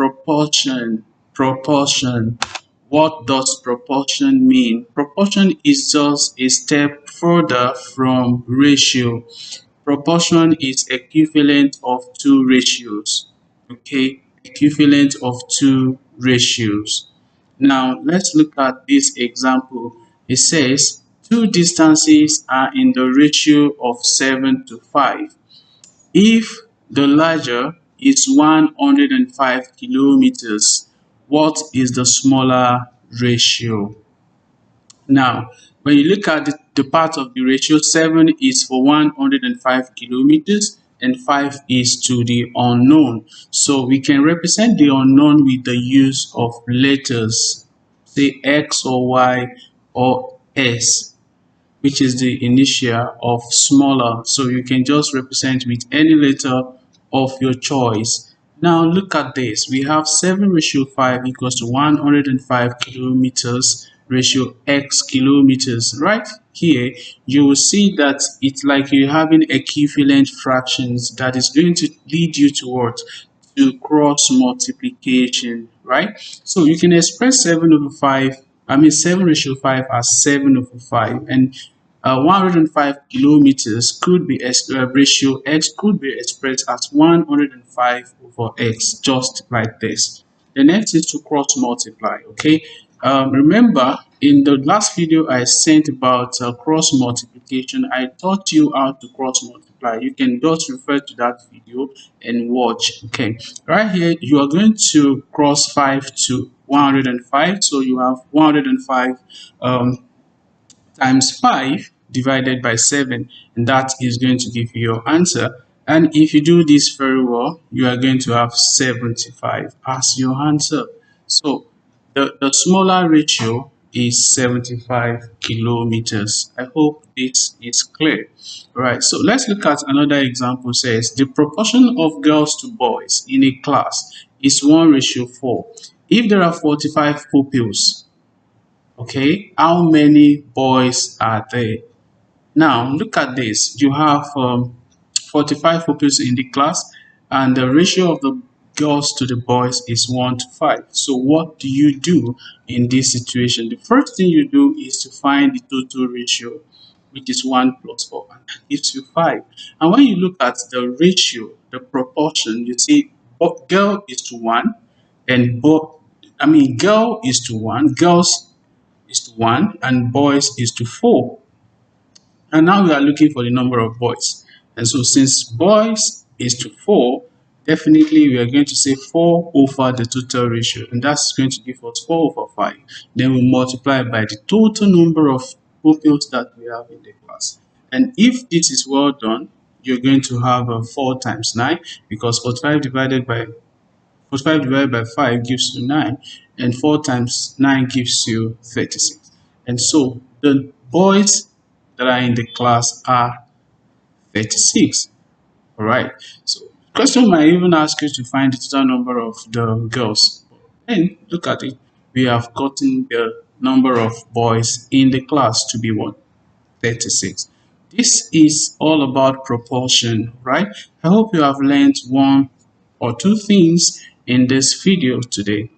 proportion? Proportion. What does proportion mean? Proportion is just a step further from ratio. Proportion is equivalent of two ratios. Okay, equivalent of two ratios. Now let's look at this example. It says two distances are in the ratio of 7 to 5. If the larger is 105 kilometers, what is the smaller ratio? Now, when you look at the part of the ratio, 7 is for 105 kilometers and 5 is to the unknown. So we can represent the unknown with the use of letters, say X or Y or S, which is the initial of smaller. So you can just represent with any letter of your choice. Now look at this. We have 7 ratio 5 equals to 105 kilometers ratio x kilometers. Right here, you will see that it's like you're having equivalent fractions that is going to lead you to what? To cross multiplication, right? So you can express 7 over 5, 7 ratio 5 as 7 over 5, and 105 kilometers could be ratio x could be expressed as 105 over x, just like this. The next is to cross multiply. Okay, remember in the last video I sent about cross multiplication, I taught you how to cross multiply. You can just refer to that video and watch. Okay, right here you are going to cross 5 to 105, so you have 105 times 5 divided by 7, and that is going to give you your answer. And if you do this very well, you are going to have 75 as your answer. So the smaller ratio is 75 kilometers. I hope this is clear. All right, so let's look at another example. It says the proportion of girls to boys in a class is 1:4. If there are 45 pupils, okay, how many boys are there? Now look at this. You have 45 pupils in the class, and the ratio of the girls to the boys is 1 to 5. So what do you do in this situation? The first thing you do is to find the total ratio, which is 1 plus 4, and that gives you 5. And when you look at the ratio, the proportion, you see girl is to 1 and girl is to 1, girls is to 1, and boys is to 4. And now we are looking for the number of boys. And so since boys is to 4, definitely we are going to say 4 over the total ratio, and that's going to give us 4 over 5. Then we multiply by the total number of pupils that we have in the class. And if this is well done, you're going to have 4 times 9, because 45 divided by 5 gives you 9, and 4 times 9 gives you 36. And so the boys that are in the class are 36. All right. So the question might even ask you to find the total number of the girls. And look at it. We have gotten the number of boys in the class to be what? 36. This is all about proportion, right? I hope you have learned one or two things in this video today.